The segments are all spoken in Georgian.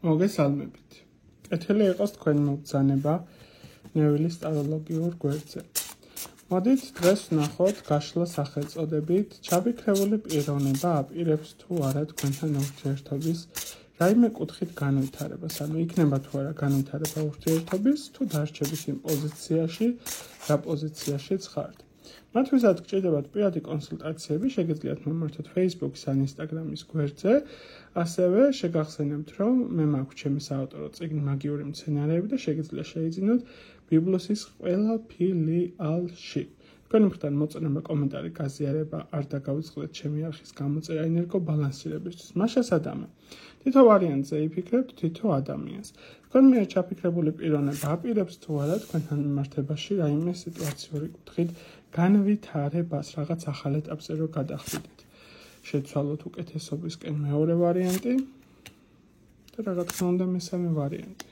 მოგესალმებით. კეთილი იყოს თქვენი მობრძანება ნევილის ტაროლოგიურ გვერდზე. მოდით დღეს ვნახოთ გაშლა სახელწოდებით ჩაფიქრებული პიროვნება აპირებს თუ არა თქვენთან ურთიერთობის რაიმე კუთხით განვითარებას, ანუ იქნება თუ არა განვითარება ურთიერთობის თუ დარჩების იმ პოზიციაში, რა პოზიციაშიც ხართ. მათვისაც გჭირდებათ პირადი კონსულტაციები, შეგიძლიათ მომართოთ Facebook-ის ან Instagram-ის გვერდზე, ასევე შეგახსენებთ, რომ მე მაქვს ჩემი საავტორო წიგნი მაგიური მცენარეები და შეგიძლიათ შეიძინოთ ბიბლოსის ყველა ფილიალში. თქვენი მხრიდან მოწონება, კომენტარი, გაზიარება არ დაგავიწყდეთ ჩემი არხის გამოწერა ენერგობალანსირებისთვის. მაშასადამე, თითო ვარიანტზე იფიქრებთ თითო ადამიანს. თქვენ მიერ ჩაფიქრებული პიროვნება აპირებს თუ არა თქვენთან მიმართებაში რაიმე სიტუაციური კუთხით განვითარებას, რაღაც ახალ ეტაპზე რო გადახვიდეთ. შეცვალოთ უკეთესობისკენ მეორე ვარიანტი და რა თქმა უნდა მესამე ვარიანტი.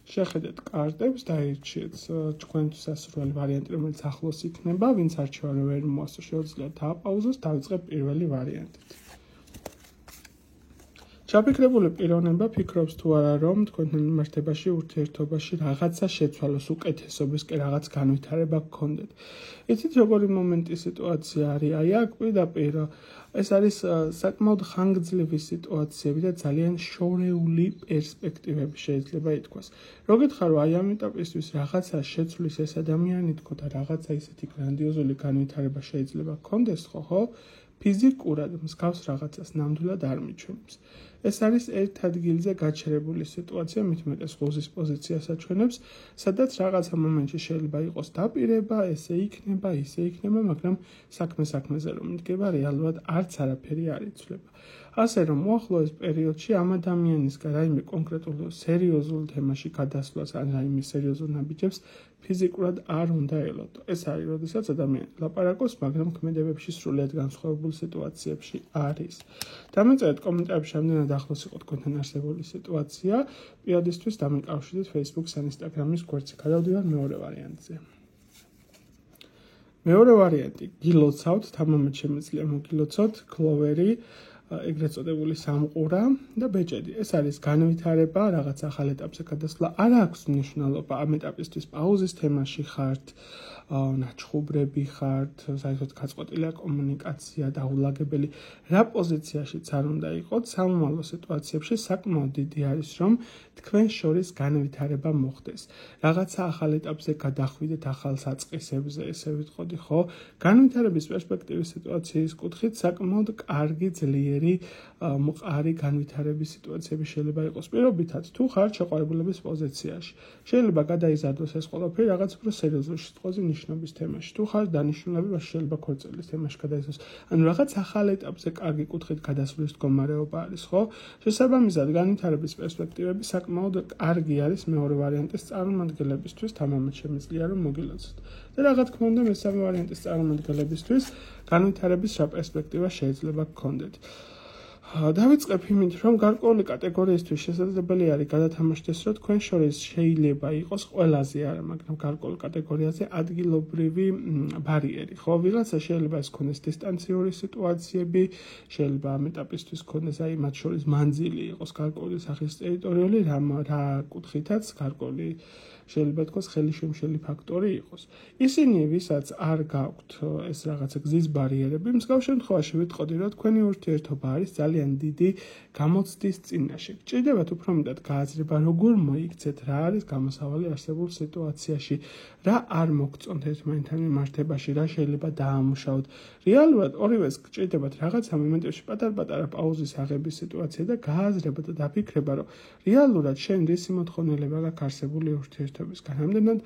შეხედეთ კარტებს და აირჩიეთ თქვენთვის ასურველი ვარიანტი, რომელიც ახლოს იქნება, ვინც არჩევა ვერ მოასწრო, შეუძლიათ დააპაუზოს, დავიწყებ პირველი ვარიანტით. ჩაფიქრებული პიროვნება ფიქრობს თუ არა, რომ თქვენთან მიმართებაში, ურთიერთობაში რაღაცა შეცვალოს უკეთესობისკენ, რაღაც განვითარება გქონდეთ. იცით როგორი მომენტი სიტუაცია არის? აი აქ პირდაპირ ეს არის საკმაოდ ხანგრძლივი სიტუაციები და ძალიან შორეული პერსპექტივები შეიძლება ითქვას. რო გითხარ, რომ აი ამ ეტაპისთვის რაღაცა შეცვლის ეს ადამიანი თქო და რაღაცა ისეთი გრანდიოზული განვითარება შეიძლება გქონდეს, ხო? ფიზიკურად მსგავს რაღაცას ნამდვილად არ მიჩვენებს. ეს არის ერთ ადგილზე გაჩერებული სიტუაცია, მით უმეტეს ღუზის პოზიციას აჩვენებს, სადაც რაღაცა მომენტში შეიძლება იყოს დაპირება, ესე იქნება, ისე იქნება, მაგრამ საქმეზე რომ მიდგება, რეალურად არც არაფერი არ იცვლება. ასე რომ უახლოეს პერიოდში ამ ადამიანისგან რაიმე კონკრეტულ სერიოზულ თემაში გადასვლას ან რაიმე სერიოზულ ნაბიჯებს ფიზიკურად არ უნდა ელოდო. ეს არის, როდესაც ადამიანი ლაპარაკობს, მაგრამ ქმედებებში სრულიად განსხვავებულ სიტუაციებში არის. დამეწერეთ კომენტარებში, რამდენად ახლოს იყო თქვენთან არსებული სიტუაცია. პირადისთვის დამეკავშირდეთ Facebook-ის ან Instagram-ის გვერდზე. გადავდივარ მეორე ვარიანტზე. მეორე ვარიანტი, გილოცავთ, თამამად შემიძლია მოგილოცოთ, კლოვერი, ეგრეთ წოდებული სამყურა და ბეჭედი. ეს არის განვითარება, რაღაც ახალ ეტაპზე გადასვლა. არ აქვს მნიშვნელობა ამ ეტაპისთვის პაუზის თემაში ხართ, ნაჩხუბრები ხართ, საერთოდ გაწყვეტილია კომუნიკაცია, დაულაგებელი. რა პოზიციაშიც არ უნდა იყოთ, სამომავლო სიტუაციებში საკმაოდ დიდი არის, რომ თქვენ შორის განვითარება მოხდეს. რაღაცა ახალ ეტაპზე გადახვიდეთ, ახალ საწყისებზე, ესე ვიტყოდი, ხო? განვითარების პერსპექტივის სიტუაციის კუთხით საკმაოდ კარგი ძლიერი მყარი განვითარების სიტუაციები შეიძლება იყოს პირობითად თუ ხართ შეყვარებულების პოზიციაში. შეიძლება გადაიზარდოს ეს ყველაფერი რაღაც უფრო სერიოზულ სიტყვაზე ნიშნობის თემაში. თუ ხართ დანიშნულები, შეიძლება ქორწილის თემაში გადაიზარდოს. ანუ რაღაც ახალ ეტაპზე კარგი კუთხით გადასვლის მდგომარეობა არის, ხო? შესაბამისად, განვითარების პერსპექტივები საკმაოდ კარგი არის მეორე ვარიანტის წარმომადგენლებისთვის, თამამად შემიძლია რომ მოგილოცოთ. და რა თქმა უნდა, მესამე ვარიანტის წარმომადგენლებისთვის განვითარების რა პერსპექტივა შეიძლება გქონდეთ. დავიწყებ იმით, რომ გარკვეული კატეგორიისთვის შესაძლებელი არის გადათამაშდეს, რომ თქვენ შორის შეიძლება იყოს ყველაზე არა, მაგრამ გარკვეულ კატეგორიაზე ადგილობრივი ბარიერი, ხო? ვიღაცა შეიძლება ეს ქონდეს დისტანციური სიტუაციები, შეიძლება ამ ეტაპისთვის ქონდეს აი მათ შორის მანძილი იყოს გარკვეული სახის ტერიტორიული, რა კუთხითაც გარკვეული შეიძლება თქვას ხელისშემშელი ფაქტორი იყოს. ისინი, ვისაც არ გაქვთ ეს რაღაცა გზის ბარიერები, მსგავს შემთხვევაში ვიტყოდი, რომ თქვენი ურთიერთობა არის ძალიან დიდი გამოცდის წინაშე. გჭირდებათ უფრო მეტად გააზრება, როგორ მოიქცეთ, რა არის გამოსავალი არსებულ სიტუაციაში, რა არ მოგწონთ ერთმანეთთან მიმართებაში, რა შეიძლება დაამუშავოთ. რეალურად ორივეს გჭირდებათ რაღაცა მომენტებში პატარ-პატარა პაუზის აღების სიტუაცია და გააზრება და დაფიქრება, რომ რეალურად შენ რისი მოთხოვნილება გაქვს არსებული ურთიერთობისგან. რამდენად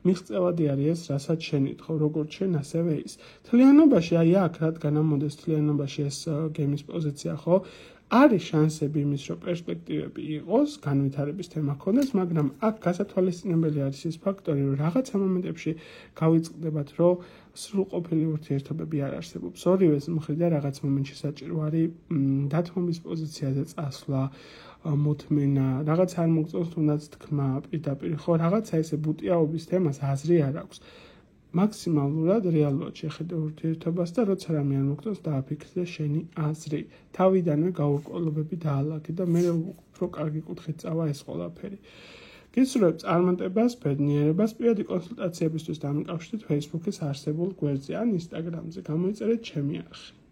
მიღწევადი არის ეს, რასაც შენ ითხოვ, როგორც შენ, ასევე ის. თლიანობაში, აი აქ, რადგან ამოდის თლიანობაში ეს გემის პოზიცია, ხო? არის შანსები იმის, რომ პერსპექტივები იყოს, განვითარების თემა ქონდეს, მაგრამ აქ გასათვალისწინებელი არის ის ფაქტორი, რომ რაღაცა მომენტებში გავიწყდებათ, რომ სრულყოფილი ურთიერთობები არ არსებობს. ორივეს მხრიდან რაღაც მომენტში საჭირო არის დათმობის პოზიციაზე წასვლა, მოთმენა, რაღაც არ მოგწონს თუნდაც თქმა პირდაპირ, ხო, რაღაცა ესე ბუტიაობის თემას აზრი არ აქვს. მაქსიმალურად რეალურად შეხედე ურთიერთობას და როცა რამე არ მოგწონს დააფიქსირე შენი აზრი. თავიდანვე გაურკვევლობები დაალაგე და მე უფრო კარგი კუთხით წავა ეს ყველაფერი. გისურვებ წარმატებას, ბედნიერებას, პირადი კონსულტაციებისთვის დამიკავშირდეთ Facebook-ის არსებულ გვერდზე ან Instagram-ზე. გამოიწერეთ ჩემი არხი.